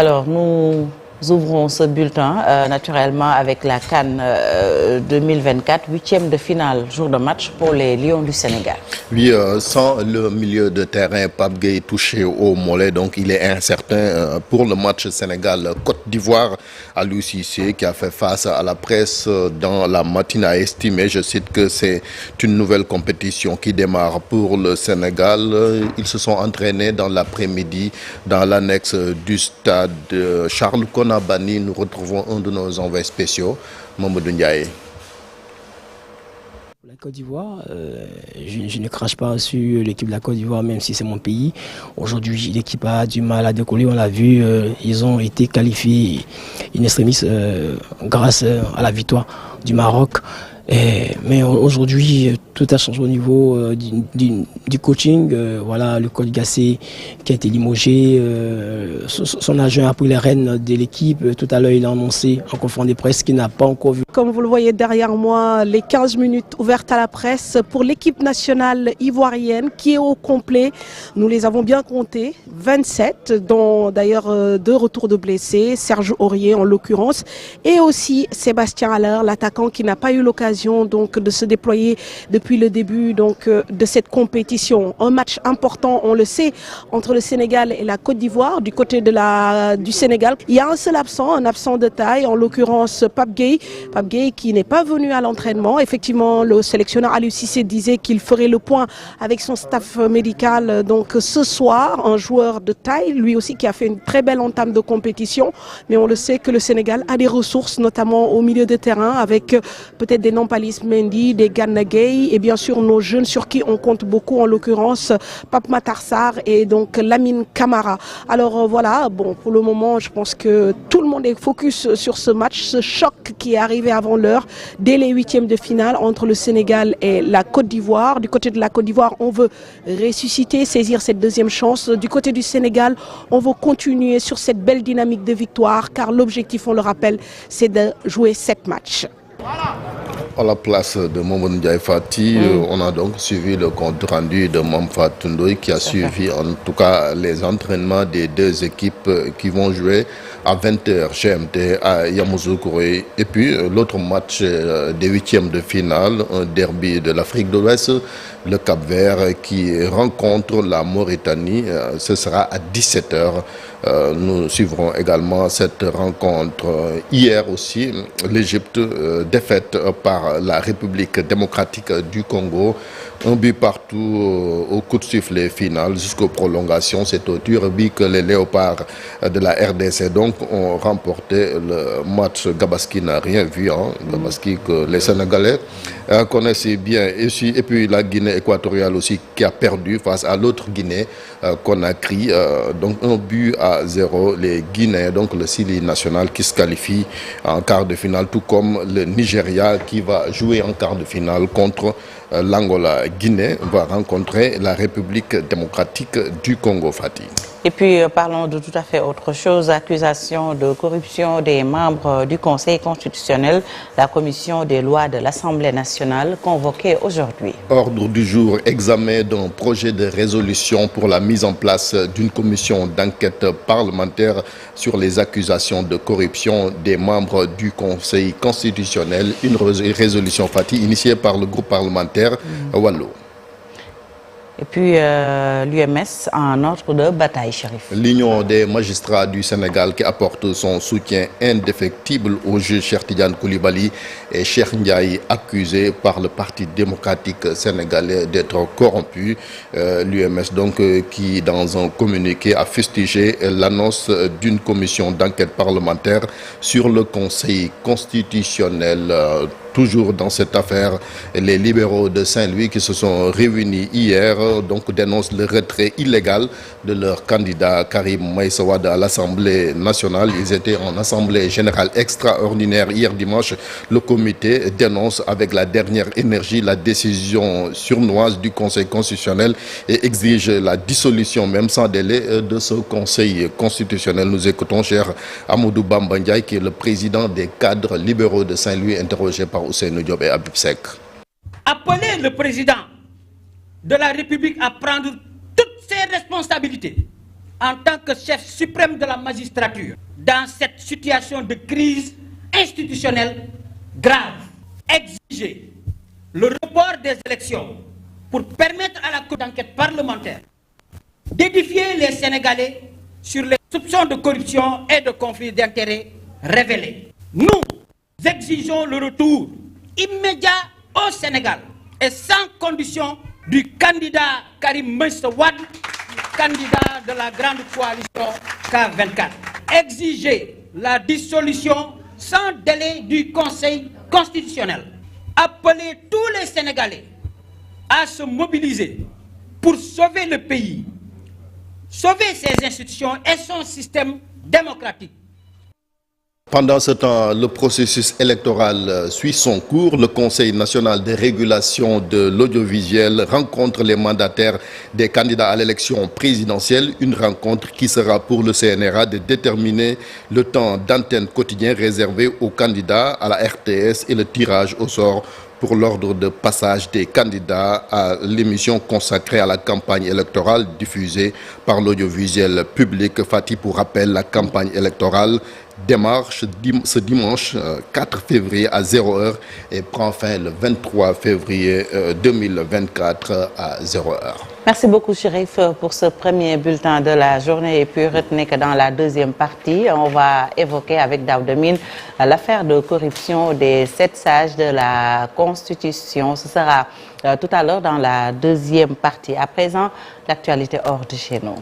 Alors, nous ouvrons ce bulletin naturellement avec la CAN 2024, 8e de finale, jour de match pour les Lions du Sénégal. Oui, sans le milieu de terrain, Pape Gueye touché au mollet, donc il est incertain pour le match Sénégal-Côte d'Ivoire. Aliou Cissé qui a fait face à la presse dans la matinée a estimé, je cite, que c'est une nouvelle compétition qui démarre pour le Sénégal. Ils se sont entraînés dans l'après-midi dans l'annexe du stade Charles Konabani. Nous retrouvons un de nos envoyés spéciaux, Mamadou Ndiaye. La Côte d'Ivoire, je ne crache pas sur l'équipe de la Côte d'Ivoire, même si c'est mon pays. Aujourd'hui, l'équipe a du mal à décoller, on l'a vu, ils ont été qualifiés in extremis grâce à la victoire du Maroc. Mais aujourd'hui, tout a changé au niveau du coaching. Voilà, le coach Gassé qui a été limogé. Son agent a pris les rênes de l'équipe. Tout à l'heure, il a annoncé en conférence de presse qu'il n'a pas encore vu. Comme vous le voyez derrière moi, les 15 minutes ouvertes à la presse pour l'équipe nationale ivoirienne qui est au complet. Nous les avons bien comptés, 27, dont d'ailleurs 2 retours de blessés, Serge Aurier en l'occurrence, et aussi Sébastien Haller, l'attaquant qui n'a pas eu l'occasion donc de se déployer depuis le début donc de cette compétition. Un match important, on le sait, entre le Sénégal et la Côte d'Ivoire. Du côté du Sénégal, il y a un seul absent, un absent de taille, en l'occurrence Pape Gueye. Pape Gueye qui n'est pas venu à l'entraînement. Effectivement, le sélectionneur Aliou Cissé disait qu'il ferait le point avec son staff médical donc ce soir. Un joueur de taille, lui aussi qui a fait une très belle entame de compétition. Mais on le sait que le Sénégal a des ressources, notamment au milieu de terrain, avec peut-être des Nampalys Mendy, des Gana Gueye et bien sûr nos jeunes sur qui on compte beaucoup, en l'occurrence Pape Matar Sarr et donc Lamine Camara. Alors voilà, bon, pour le moment je pense que tout le monde est focus sur ce match, ce choc qui est arrivé avant l'heure, dès les 8e de finale entre le Sénégal et la Côte d'Ivoire. Du côté de la Côte d'Ivoire, on veut ressusciter, saisir cette deuxième chance. Du côté du Sénégal, on veut continuer sur cette belle dynamique de victoire, car l'objectif, on le rappelle, c'est de jouer 7 matchs. À la place de Mamadou Ndiaye Fati, on a donc suivi le compte rendu de Mamfa Tundoy qui a suivi en tout cas les entraînements des 2 équipes qui vont jouer à 20h GMT à Yamoussoukro. Et puis l'autre match des 8e de finale, un derby de l'Afrique de l'Ouest, le Cap-Vert qui rencontre la Mauritanie. Ce sera à 17h. Nous suivrons également cette rencontre. Hier aussi, l'Égypte défaite par la République démocratique du Congo. Un but partout au coup de sifflet final jusqu'aux prolongations. C'est au tir but que les léopards de la RDC donc ont remporté le match. Gabaski n'a rien vu, Gabaski que les Sénégalais connaissent bien. Et puis la Guinée équatoriale aussi qui a perdu face à l'autre Guinée, Conakry. Donc 1-0. Les Guinéens, donc le Sili national qui se qualifie en quart de finale, tout comme le Nigeria qui va jouer en quart de finale contre l'Angola. Guinée va rencontrer la République démocratique du Congo, Fatih. Et puis parlons de tout à fait autre chose, accusation de corruption des membres du Conseil constitutionnel, la commission des lois de l'Assemblée nationale convoquée aujourd'hui. Ordre du jour, examen d'un projet de résolution pour la mise en place d'une commission d'enquête parlementaire sur les accusations de corruption des membres du Conseil constitutionnel. Une résolution, Fatih, initiée par le groupe parlementaire Wallo. Et puis l'UMS en ordre de bataille, Chérif. L'Union des magistrats du Sénégal qui apporte son soutien indéfectible au juge Cheikh Tidiane Koulibaly et Cheikh Ndiaye, accusés par le Parti démocratique sénégalais d'être corrompu. L'UMS donc qui dans un communiqué a fustigé l'annonce d'une commission d'enquête parlementaire sur le Conseil constitutionnel. Toujours dans cette affaire, les libéraux de Saint-Louis qui se sont réunis hier donc dénoncent le retrait illégal de leur candidat Karim Meïssa Wade à l'Assemblée nationale. Ils étaient en assemblée générale extraordinaire hier dimanche. Le comité dénonce avec la dernière énergie la décision sournoise du Conseil constitutionnel et exige la dissolution même sans délai de ce Conseil constitutionnel. Nous écoutons cher Amadou Bamba Ndiaye qui est le président des cadres libéraux de Saint-Louis, interrogé par Ousseynou Diop et Abib Sek. Appeler le président de la République à prendre toutes ses responsabilités en tant que chef suprême de la magistrature, dans cette situation de crise institutionnelle grave, exiger le report des élections pour permettre à la Cour d'enquête parlementaire d'édifier les Sénégalais sur les soupçons de corruption et de conflit d'intérêts révélés. Nous exigeons le retour immédiat au Sénégal et sans condition du candidat Karim Meïssa Wade, candidat de la grande coalition K24. Exiger la dissolution sans délai du Conseil constitutionnel. Appeler tous les Sénégalais à se mobiliser pour sauver le pays, sauver ses institutions et son système démocratique. Pendant ce temps, le processus électoral suit son cours. Le Conseil national de régulation de l'audiovisuel rencontre les mandataires des candidats à l'élection présidentielle. Une rencontre qui sera pour le CNRA de déterminer le temps d'antenne quotidien réservé aux candidats à la RTS et le tirage au sort pour l'ordre de passage des candidats à l'émission consacrée à la campagne électorale diffusée par l'audiovisuel public. Fatih, pour rappel, la campagne électorale démarre ce dimanche 4 février à 0h et prend fin le 23 février 2024 à 0h. Merci beaucoup, Chérif, pour ce premier bulletin de la journée. Et puis, retenez que dans la deuxième partie, on va évoquer avec Daoudemine l'affaire de corruption des 7 sages de la Constitution. Ce sera tout à l'heure dans la deuxième partie. À présent, l'actualité hors de chez nous.